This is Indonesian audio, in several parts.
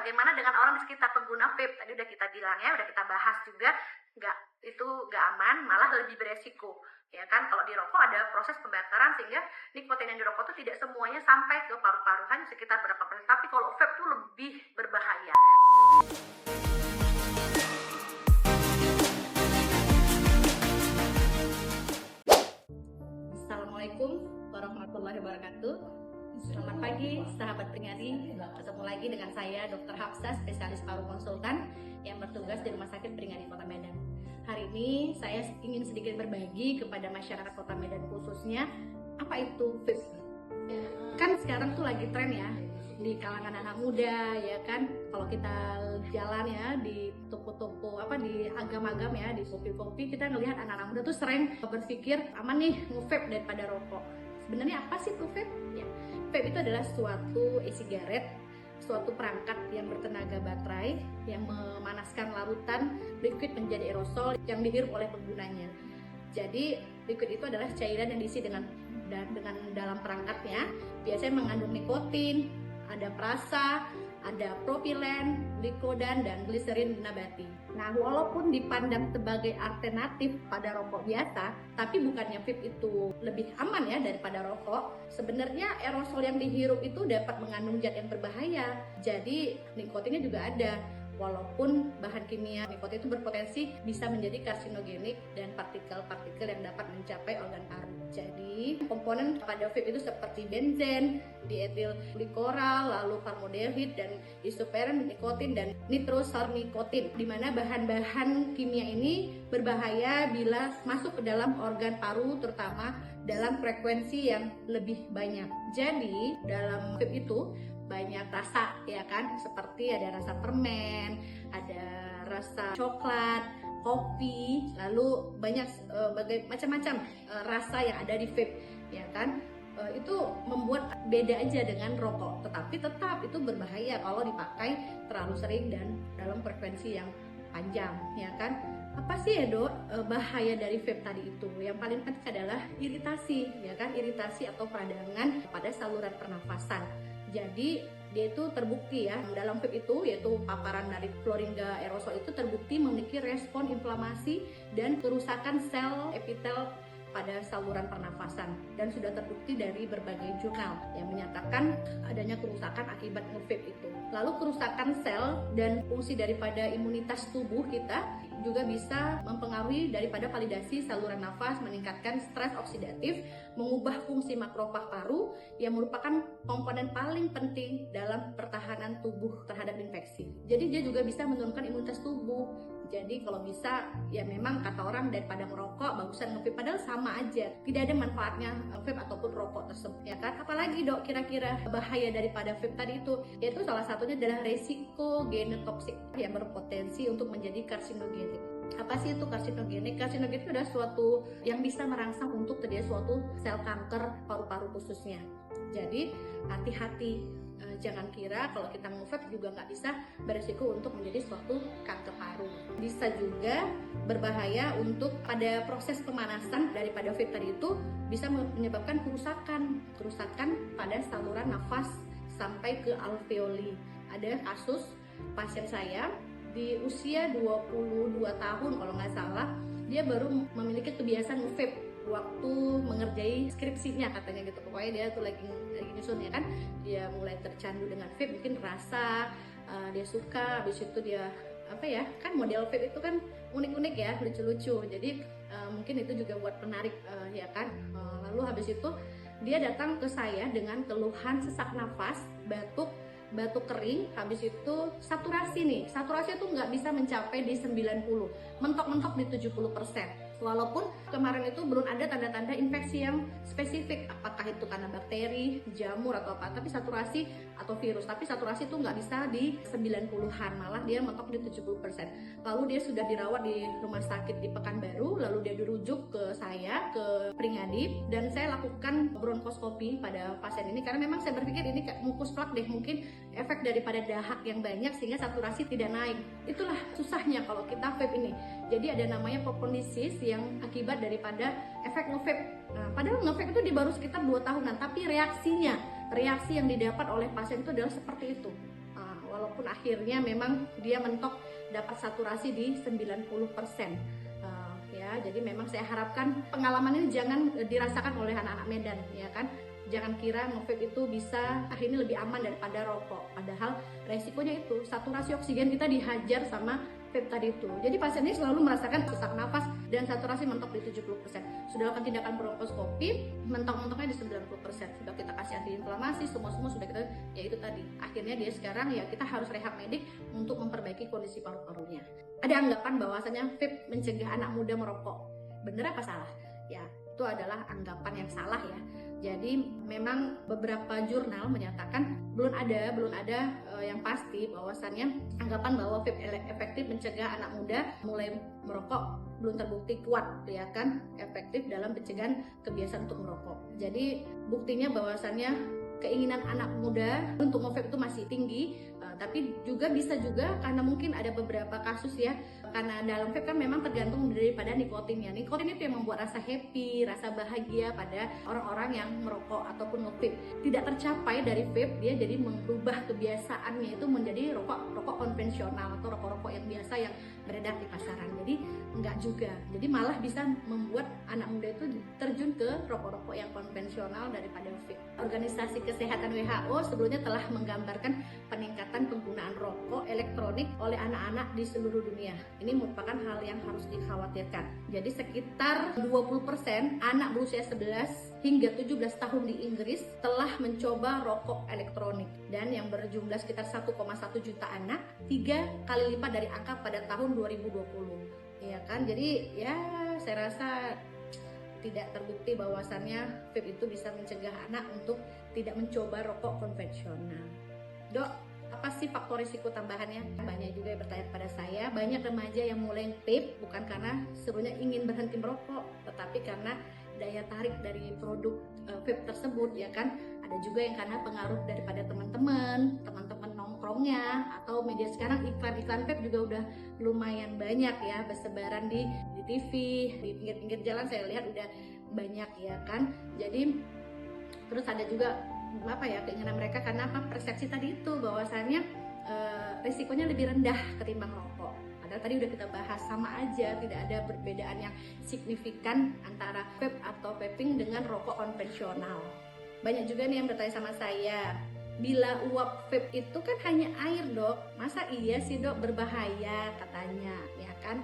bagaimana dengan orang di sekitar pengguna vape? Tadi udah kita bilang ya, udah kita bahas juga, nggak aman, malah lebih beresiko. Ya kan, kalau di rokok ada proses pembakaran sehingga nikotin yang di rokok itu tidak semuanya sampai ke paru-paru, hanya sekitar berapa persen. Tapi kalau vape itu lebih berbahaya. Assalamualaikum warahmatullahi wabarakatuh. Selamat pagi sahabat Pringadi. Ketemu lagi dengan saya Dr. Hafsah, spesialis paru konsultan yang bertugas di Rumah Sakit Pringadi Kota Medan. Hari ini saya ingin sedikit berbagi kepada masyarakat Kota Medan khususnya apa itu vape. Kan sekarang tuh lagi tren ya di kalangan anak muda ya kan. Kalau kita jalan ya di toko-toko di agam-agam ya, di kopi-kopi, kita ngelihat anak-anak muda tuh sering berpikir aman nih nge-vape daripada rokok. Sebenarnya apa sih tuh vape? Ya, vape itu adalah suatu e-sigaret, suatu perangkat yang bertenaga baterai yang memanaskan larutan liquid menjadi aerosol yang dihirup oleh penggunanya. Jadi liquid itu adalah cairan yang diisi dengan dalam perangkatnya biasanya mengandung nikotin, ada perasa, ada propilen, glikodan, dan gliserin nabati. Nah, walaupun dipandang sebagai alternatif pada rokok biasa, tapi bukannya vape itu lebih aman ya daripada rokok. Sebenarnya aerosol yang dihirup itu dapat mengandung zat yang berbahaya. Jadi nikotinnya juga ada. Walaupun bahan kimia nikotin itu berpotensi bisa menjadi karsinogenik dan partikel-partikel yang dapat mencapai organ paru. Jadi komponen pada vape itu seperti benzen, dietil glikoral, lalu formaldehid dan isoperon nikotin dan nitrosamnikotin, di mana bahan-bahan kimia ini berbahaya bila masuk ke dalam organ paru, terutama dalam frekuensi yang lebih banyak. Jadi dalam vape itu banyak rasa ya kan, seperti ada rasa permen, ada rasa coklat, kopi, lalu banyak macam-macam rasa yang ada di vape ya kan. Itu membuat beda aja dengan rokok, tetapi tetap itu berbahaya kalau dipakai terlalu sering dan dalam frekuensi yang panjang ya kan. Apa sih ya dok bahaya dari vape tadi itu? Yang paling penting adalah iritasi ya kan, iritasi atau peradangan pada saluran pernafasan. Jadi dia itu terbukti ya dalam vape itu, yaitu paparan dari kloringa aerosol itu terbukti memiliki respon inflamasi dan kerusakan sel epitel pada saluran pernafasan, dan sudah terbukti dari berbagai jurnal yang menyatakan adanya kerusakan akibat nge-vape itu. Lalu kerusakan sel dan fungsi daripada imunitas tubuh kita juga bisa mempengaruhi daripada validasi saluran nafas, meningkatkan stres oksidatif, mengubah fungsi makrofag paru yang merupakan komponen paling penting dalam pertahanan tubuh terhadap infeksi. Jadi dia juga bisa menurunkan imunitas tubuh. Jadi kalau bisa ya memang kata orang daripada merokok bagusan nge-vape, padahal sama aja, tidak ada manfaatnya vape ataupun rokok tersebut ya kan. Apalagi dok kira-kira bahaya daripada vape tadi itu, yaitu salah satunya adalah resiko genotoksik yang berpotensi untuk menjadi karsinogenik. Apa sih itu karsinogenik? Karsinogenik itu adalah suatu yang bisa merangsang untuk terjadi suatu sel kanker paru-paru khususnya. Jadi hati-hati, jangan kira kalau kita nge-vape juga nggak bisa beresiko untuk menjadi suatu kanker paru. Bisa juga berbahaya untuk pada proses pemanasan daripada vape tadi itu bisa menyebabkan kerusakan pada saluran nafas sampai ke alveoli. Ada kasus pasien saya di usia 22 tahun kalau nggak salah, dia baru memiliki kebiasaan nge-vape waktu mengerjai skripsinya katanya gitu. Pokoknya dia tuh lagi nyusun ya kan, dia mulai tercandu dengan vape, mungkin rasa dia suka, habis itu dia kan model vape itu kan unik-unik ya, lucu-lucu, jadi mungkin itu juga buat menarik ya kan. Lalu habis itu dia datang ke saya dengan keluhan sesak nafas, batuk kering, habis itu saturasi itu nggak bisa mencapai di 90, mentok-mentok di 70%. Walaupun kemarin itu belum ada tanda-tanda infeksi yang spesifik, apakah itu karena bakteri, jamur atau apa, tapi saturasi atau virus, tapi saturasi itu nggak bisa di 90-an, malah dia mentok di 70%. Lalu dia sudah dirawat di rumah sakit di Pekanbaru, lalu dia dirujuk ke saya, ke Pringadi, dan saya lakukan bronkoskopi pada pasien ini karena memang saya berpikir ini kayak mukus plak deh, mungkin efek daripada dahak yang banyak sehingga saturasi tidak naik. Itulah susahnya kalau kita vape ini. Jadi ada namanya propondisis yang akibat daripada efek nge-vape. Nah, padahal nge-vape itu baru sekitar 2 tahunan, tapi reaksi yang didapat oleh pasien itu adalah seperti itu. walaupun akhirnya memang dia mentok dapat saturasi di 90%. Ya, jadi memang saya harapkan pengalaman ini jangan dirasakan oleh anak-anak Medan, ya kan. Jangan kira nge-vape itu bisa akhirnya lebih aman daripada rokok. Padahal resikonya itu saturasi oksigen kita dihajar sama vape tadi itu. Jadi pasien ini selalu merasakan sesak nafas dan saturasi mentok di 70%. Sudah lakukan tindakan bronkoskopi, mentok-mentoknya di 90%. Sudah kita kasih antiinflamasi, semua sudah kita, ya itu tadi. Akhirnya dia sekarang ya kita harus rehab medik untuk memperbaiki kondisi paru-parunya. Ada anggapan bahwasanya vape mencegah anak muda merokok. Benar apa salah? Ya, itu adalah anggapan yang salah ya. Jadi memang beberapa jurnal menyatakan belum ada yang pasti bahwasannya anggapan bahwa vape efektif mencegah anak muda mulai merokok belum terbukti kuat, ya kan, efektif dalam pencegahan kebiasaan untuk merokok. Jadi buktinya bahwasannya keinginan anak muda untuk nge-vape itu masih tinggi, tapi bisa juga karena mungkin ada beberapa kasus ya, karena dalam vape kan memang tergantung daripada nikotinnya. Nikotin itu yang membuat rasa happy, rasa bahagia pada orang-orang yang merokok ataupun nge-vape. Tidak tercapai dari vape, dia jadi mengubah kebiasaannya itu menjadi rokok konvensional atau rokok-rokok yang biasa yang beredar di pasaran. Jadi enggak juga. Jadi malah bisa membuat anak muda itu terjun ke rokok-rokok yang konvensional daripada vape. Organisasi Kesehatan WHO sebelumnya telah menggambarkan peningkatan penggunaan rokok elektronik oleh anak-anak di seluruh dunia. Ini merupakan hal yang harus dikhawatirkan. Jadi sekitar 20% anak berusia 11 hingga 17 tahun di Inggris telah mencoba rokok elektronik, dan yang berjumlah sekitar 1,1 juta anak, 3 kali lipat dari angka pada tahun 2020. Ya kan? Jadi ya saya rasa tidak terbukti bahwasannya vape itu bisa mencegah anak untuk tidak mencoba rokok konvensional. Dok, apa sih faktor risiko tambahannya? Banyak juga yang bertanya kepada saya. Banyak remaja yang mulai vape bukan karena sebenarnya ingin berhenti merokok, tetapi karena daya tarik dari produk vape tersebut, ya kan. Ada juga yang karena pengaruh daripada teman-teman nongkrongnya, atau media sekarang iklan-iklan vape juga udah lumayan banyak ya, bersebaran di TV, di pinggir-pinggir jalan saya lihat udah banyak, ya kan. Jadi terus ada juga keinginan mereka karena persepsi tadi itu bahwasannya risikonya lebih rendah ketimbang rokok. Padahal tadi udah kita bahas, sama aja, tidak ada perbedaan yang signifikan antara vape atau vaping dengan rokok konvensional. Banyak juga nih yang bertanya sama saya, bila uap vape itu kan hanya air dok, masa iya sih dok berbahaya katanya, ya kan?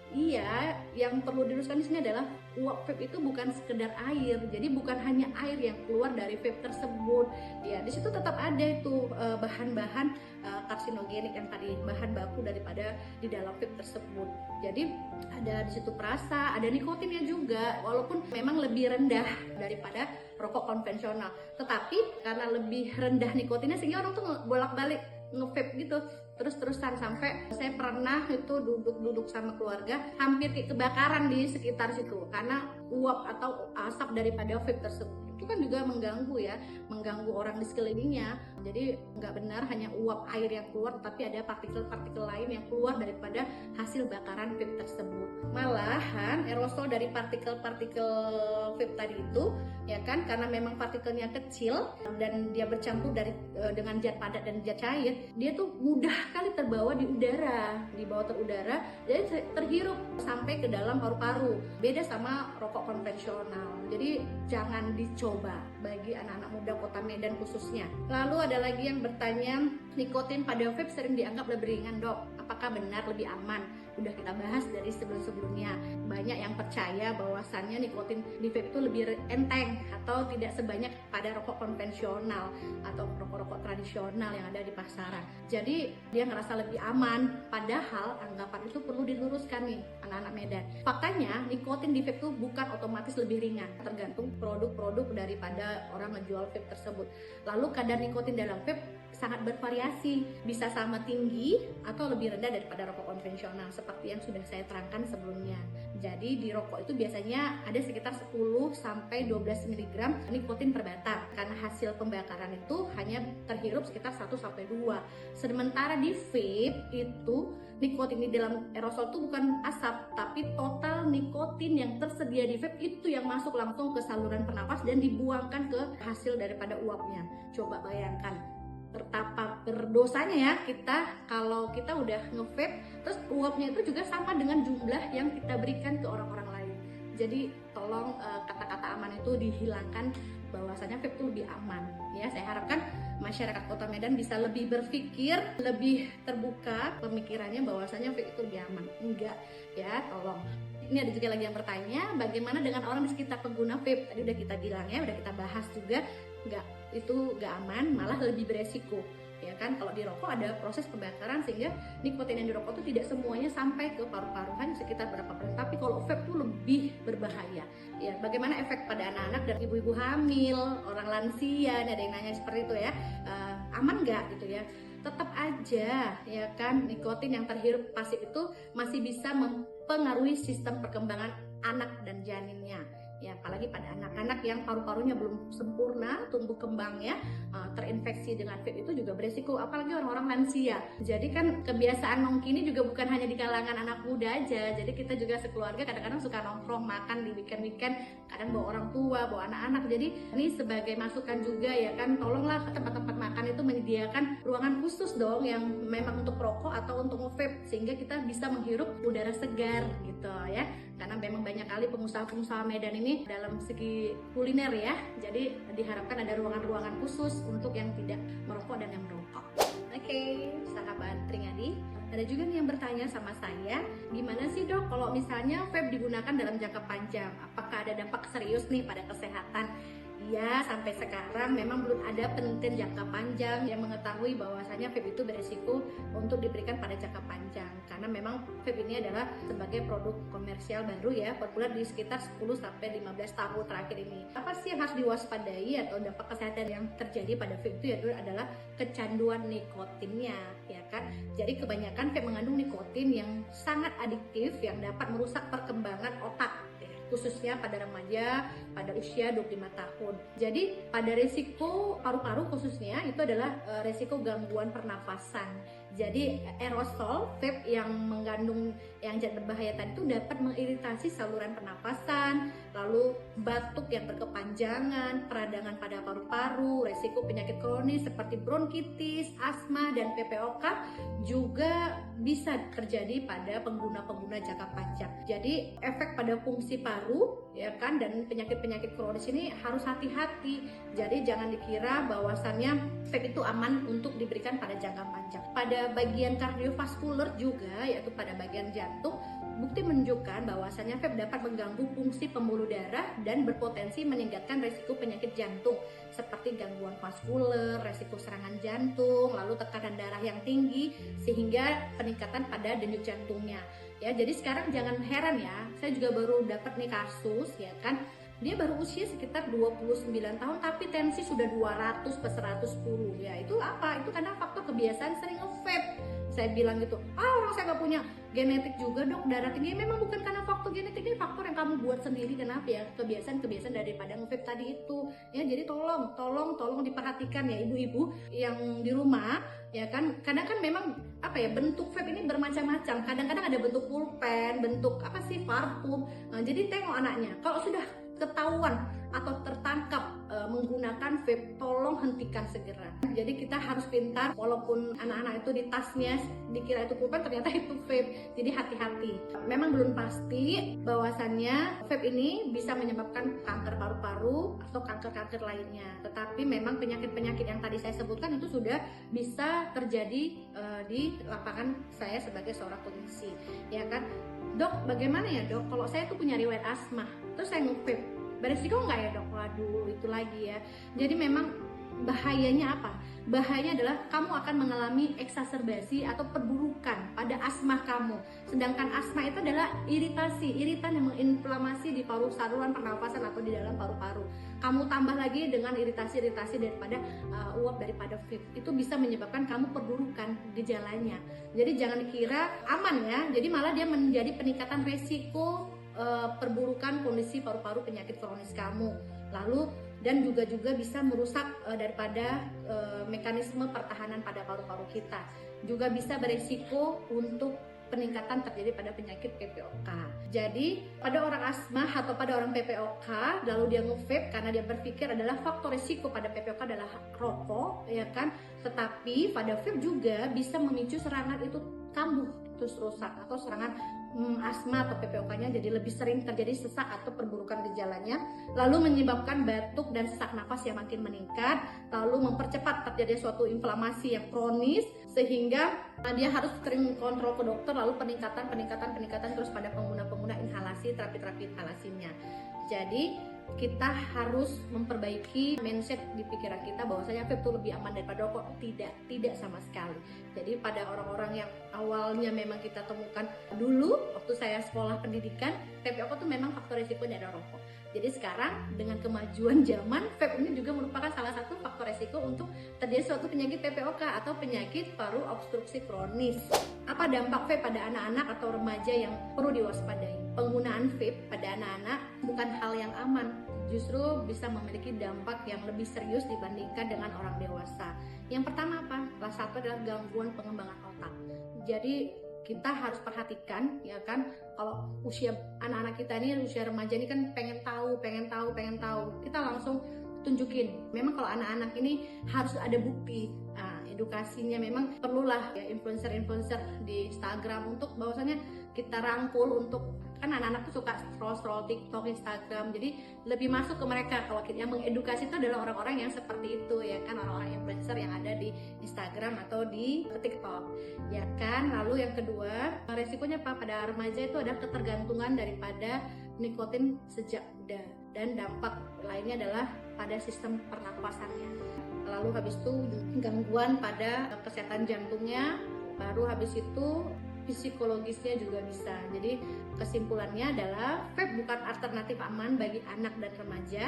Iya, yang perlu diluruskan di sini adalah uap vape itu bukan sekedar air. Jadi bukan hanya air yang keluar dari vape tersebut. Ya, di situ tetap ada itu bahan-bahan karsinogenik yang tadi, bahan baku daripada di dalam vape tersebut. Jadi ada di situ perasa, ada nikotinnya juga, walaupun memang lebih rendah daripada rokok konvensional. Tetapi karena lebih rendah nikotinnya sehingga orang tuh bolak-balik nge-vape gitu terus-terusan, sampai saya pernah itu duduk sama keluarga hampir kebakaran di sekitar situ karena uap atau asap daripada vape tersebut. Itu kan juga mengganggu orang di sekelilingnya. Jadi nggak benar hanya uap air yang keluar, tapi ada partikel-partikel lain yang keluar daripada hasil bakaran vape tersebut. Malahan aerosol dari partikel-partikel vape tadi itu, ya kan, karena memang partikelnya kecil dan dia bercampur dengan zat padat dan zat cair, dia tuh mudah kali terbawa di udara, jadi terhirup sampai ke dalam paru-paru. Beda sama rokok konvensional. Jadi jangan dicoba bagi anak-anak muda Kota Medan khususnya. Lalu ada lagi yang bertanya, nikotin pada vape sering dianggap lebih ringan dok, apakah benar lebih aman? Udah kita bahas dari sebelum-sebelumnya. Banyak yang percaya bahwasannya nikotin di vape itu lebih enteng atau tidak sebanyak pada rokok konvensional atau rokok-rokok tradisional yang ada di pasaran. Jadi dia ngerasa lebih aman, padahal anggapan itu perlu diluruskan nih anak-anak Medan. Faktanya nikotin di vape itu bukan otomatis lebih ringan, tergantung produk-produk daripada orang ngejual vape tersebut. Lalu kadar nikotin dalam vape sangat bervariasi, bisa sama tinggi atau lebih rendah daripada rokok konvensional seperti yang sudah saya terangkan sebelumnya. Jadi di rokok itu biasanya ada sekitar 10 sampai 12 mg nikotin per batang, karena hasil pembakaran itu hanya terhirup sekitar 1 sampai 2. Sementara di vape itu nikotin di dalam aerosol itu bukan asap, tapi total nikotin yang tersedia di vape itu yang masuk langsung ke saluran pernapas dan dibuangkan ke hasil daripada uapnya. Coba bayangkan, betapa berdosanya ya kita kalau kita udah nge-vape, terus uapnya itu juga sama dengan jumlah yang kita berikan ke orang-orang lain. Jadi tolong kata-kata aman itu dihilangkan, bahwasanya vape itu lebih aman ya. Saya harapkan masyarakat Kota Medan bisa lebih berpikir, lebih terbuka pemikirannya bahwasanya vape itu lebih aman. Enggak ya, tolong. Ini ada juga lagi yang bertanya, bagaimana dengan orang di sekitar pengguna vape? Tadi udah kita bilang ya, udah kita bahas juga, itu nggak aman, malah lebih beresiko. Ya kan, kalau di rokok ada proses pembakaran sehingga nikotin yang di rokok itu tidak semuanya sampai ke paru-paru, hanya sekitar berapa persen. Tapi kalau vape itu lebih berbahaya. Ya, bagaimana efek pada anak-anak dan ibu-ibu hamil, orang lansia, ada yang nanya seperti itu ya, aman nggak gitu ya? Tetap aja ya kan, nikotin yang terhirup pasif itu masih bisa mempengaruhi sistem perkembangan anak dan janinnya. Ya, apalagi pada anak-anak yang paru-parunya belum sempurna tumbuh kembangnya, terinfeksi dengan vape itu juga beresiko, apalagi orang-orang lansia. Jadi kan kebiasaan nongki ini juga bukan hanya di kalangan anak muda aja, jadi kita juga sekeluarga kadang-kadang suka nongkrong makan di weekend-weekend, kadang bawa orang tua, bawa anak-anak. Jadi ini sebagai masukan juga ya kan, tolonglah tempat-tempat makan itu menyediakan ruangan khusus dong yang memang untuk perokok atau untuk nge-vape, sehingga kita bisa menghirup udara segar gitu ya. Karena memang banyak kali pengusaha-pengusaha Medan ini dalam segi kuliner ya, jadi diharapkan ada ruangan-ruangan khusus untuk yang tidak merokok dan yang merokok. Oke, sahabat Pringadi, ada juga nih yang bertanya sama saya, gimana sih dok kalau misalnya vape digunakan dalam jangka panjang, apakah ada dampak serius nih pada kesehatan? Ya, sampai sekarang memang belum ada penelitian jangka panjang yang mengetahui bahwasanya vape itu beresiko untuk diberikan pada jangka panjang, karena memang vape ini adalah sebagai produk komersial baru ya, populer di sekitar 10-15 tahun terakhir ini. Apa sih yang harus diwaspadai atau dampak kesehatan yang terjadi pada vape itu, yaitu adalah kecanduan nikotinnya ya kan. Jadi kebanyakan vape mengandung nikotin yang sangat adiktif yang dapat merusak perkembangan otak, khususnya pada remaja pada usia 25 tahun. Jadi pada resiko paru-paru khususnya itu adalah resiko gangguan pernafasan. Jadi aerosol vape yang mengandung yang zat berbahaya tadi itu dapat mengiritasi saluran pernafasan, lalu batuk yang berkepanjangan, peradangan pada paru-paru, resiko penyakit kronis seperti bronkitis, asma, dan PPOK juga bisa terjadi pada pengguna-pengguna jangka panjang. Jadi efek pada fungsi paru ya kan, dan penyakit-penyakit kronis ini harus hati-hati. Jadi jangan dikira bahwasannya vape itu aman untuk diberikan pada jangka panjang. Pada bagian kardiovaskuler juga, yaitu pada bagian jantung, bukti menunjukkan bahwasannya vape dapat mengganggu fungsi pembuluh darah dan berpotensi meningkatkan resiko penyakit jantung seperti gangguan vaskuler, resiko serangan jantung, lalu tekanan darah yang tinggi sehingga peningkatan pada denyut jantungnya. Ya, jadi sekarang jangan heran ya, saya juga baru dapat nih kasus ya kan, dia baru usia sekitar 29 tahun tapi tensi sudah 200/110. Ya itu apa? Itu karena faktor kebiasaan sering nge-vape. Saya bilang gitu, orang saya nggak punya genetik juga dok darah tinggi. Memang bukan karena faktor genetik, ini faktor yang kamu buat sendiri. Kenapa ya? Kebiasaan daripada nge-vape tadi itu. Ya jadi tolong diperhatikan ya ibu-ibu yang di rumah ya kan. Kadang kan memang bentuk vape ini bermacam-macam. Kadang-kadang ada bentuk pulpen, bentuk parfum. Nah, jadi tengok anaknya. Kalau sudah ketahuan atau tertangkap menggunakan vape, tolong hentikan segera. Jadi kita harus pintar, walaupun anak-anak itu di tasnya dikira itu pulpen, ternyata itu vape. Jadi hati-hati. Memang belum pasti bahwasannya vape ini bisa menyebabkan kanker paru-paru atau kanker-kanker lainnya. Tetapi memang penyakit-penyakit yang tadi saya sebutkan itu sudah bisa terjadi di lapangan saya sebagai seorang klinisi. Ya kan, dok, bagaimana ya dok? Kalau saya tuh punya riwayat asma, terus saya nge-vape, beresiko nggak ya dok? Waduh, itu lagi ya. Jadi memang bahayanya apa? Bahayanya adalah kamu akan mengalami eksaserbasi atau perburukan pada asma kamu. Sedangkan asma itu adalah iritan yang menginflamasi di saluran pernafasan atau di dalam paru-paru. Kamu tambah lagi dengan iritasi daripada uap daripada vape, itu bisa menyebabkan kamu perburukan gejalanya. Jadi jangan dikira aman ya. Jadi malah dia menjadi peningkatan resiko perburukan kondisi paru-paru penyakit kronis kamu. Lalu dan juga bisa merusak daripada mekanisme pertahanan pada paru-paru kita. Juga bisa beresiko untuk peningkatan terjadi pada penyakit PPOK. Jadi pada orang asma atau pada orang PPOK lalu dia nge-vape karena dia berpikir adalah faktor risiko pada PPOK adalah rokok, ya kan? Tetapi pada vape juga bisa memicu serangan itu kambuh terus rusak atau serangan asma atau PPOK-nya jadi lebih sering terjadi sesak atau perburukan gejalanya, lalu menyebabkan batuk dan sesak napas yang makin meningkat, lalu mempercepat terjadi suatu inflamasi yang kronis sehingga dia harus sering kontrol ke dokter, lalu peningkatan terus pada pengguna inhalasi, terapi inhalasinya. Jadi kita harus memperbaiki mindset di pikiran kita bahwasanya vape itu lebih aman daripada rokok. Tidak sama sekali. Jadi pada orang-orang yang awalnya memang kita temukan dulu waktu saya sekolah pendidikan, PPOK itu memang faktor risiko dari rokok. Jadi sekarang dengan kemajuan zaman, vape ini juga merupakan salah satu faktor risiko untuk terjadi suatu penyakit PPOK atau penyakit paru obstruksi kronis. Apa dampak vape pada anak-anak atau remaja yang perlu diwaspadai? Penggunaan vape pada anak-anak bukan hal yang aman, justru bisa memiliki dampak yang lebih serius dibandingkan dengan orang dewasa. Yang pertama apa? Salah satu adalah gangguan pengembangan otak. Jadi kita harus perhatikan, ya kan, kalau usia anak-anak kita ini, usia remaja ini kan pengen tahu, kita langsung tunjukin. Memang kalau anak-anak ini harus ada bukti. Nah, edukasinya memang perlulah ya influencer di Instagram untuk bahwasanya kita rangkul untuk, kan anak-anak tuh suka scroll TikTok, Instagram, jadi lebih masuk ke mereka. Kalau kita yang mengedukasi itu adalah orang-orang yang seperti itu, ya kan, orang-orang influencer yang ada di Instagram atau di TikTok, ya kan. Lalu yang kedua, resikonya apa pada remaja itu adalah ketergantungan daripada nikotin sejak muda, dan dampak lainnya adalah pada sistem pernapasannya. Lalu habis itu gangguan pada kesehatan jantungnya, baru habis itu psikologisnya juga bisa. Jadi kesimpulannya adalah vape bukan alternatif aman bagi anak dan remaja.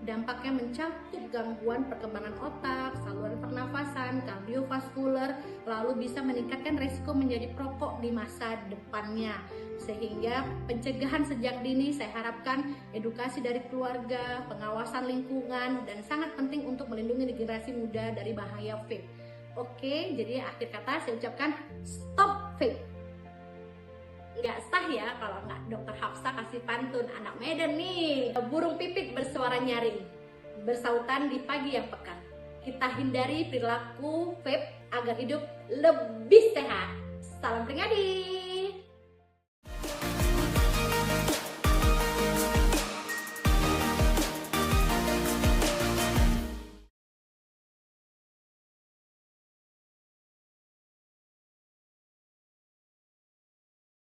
Dampaknya mencakup gangguan perkembangan otak, saluran pernafasan, kardiovaskuler, lalu bisa meningkatkan risiko menjadi perokok di masa depannya. Sehingga pencegahan sejak dini, saya harapkan edukasi dari keluarga, pengawasan lingkungan, dan sangat penting untuk melindungi generasi muda dari bahaya vape. Oke, jadi akhir kata saya ucapkan stop vape. Nggak sah ya kalau nggak Dokter Hafsah kasih pantun anak Medan nih. Burung pipit bersuara nyaring, bersautan di pagi yang pekat. Kita hindari perilaku vape agar hidup lebih sehat. Salam Pringadi.